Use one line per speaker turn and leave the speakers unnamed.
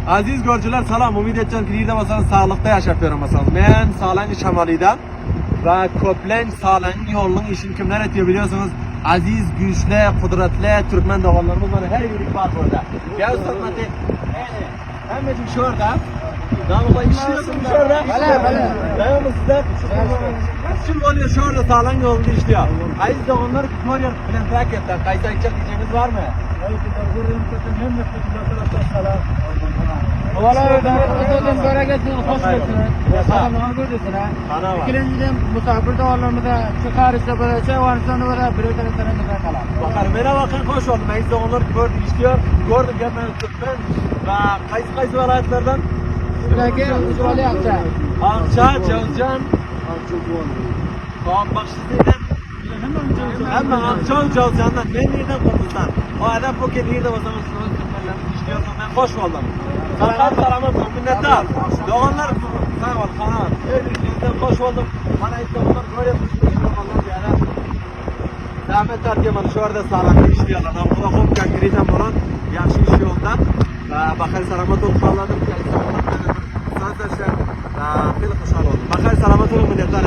Aziz görücüler salam. Umid edeceğim ki yerde basanız sağlıkta yaşapıyorum basanız. Ben Sağlancı Şamali'den ve Köplenç Sağlancı yolunun işini kimler ediyor biliyorsunuz. Aziz, güçlü, kudretli Türkmen doğallarımız var. Her yürük var burada. Gel sanatı. Hemen şurada. Namıkla işliyorsun şurada. Dayanın size. Şimdi oluyor şurada Sağlancı yolunda işliyor. Aziz doğanlar Konya plan raketler. Kaysa içecek diyeceğiniz var mı?
Valla ödeden bereketini hoş geldiniz. Sağlamlığa gördüğünüz
Ana var.
İkinciden misafir dağlarımıza çıkarırsa böyle şey varsa onu böyle bir ötene tane kalan.
Bakar bana bakın hoş oldum. Ben onlar gördüm işliyor. Gördüm gelmeyi Türkmen ve kaysı velayetlerden
Bilagi Uzvali Akça.
Akça, Cavcan, Kaan Bakşizi'den hemen Akça, Cavcan'dan ben nereden Kurdistan. O adam poket nerede basamın sınavı Türkmenlerimiz işliyorsun ben hoş oldum. Sakar selamet ol minnettar. Doğanlar sağ ol kanal. Hepinizden hoş oldum. Bana işte onlar böyle işliyor Allah bir ara. Zahmet tartıyamadı şu arada sağlamda işliyorlar. Namıkla hop kankiriyden bulan yaxşı iş yolda. Bakar selamet ol kalladım ki insanlar beni sağ şer. Xeyli xoşal oldum. Bakar selamet olun minnettar.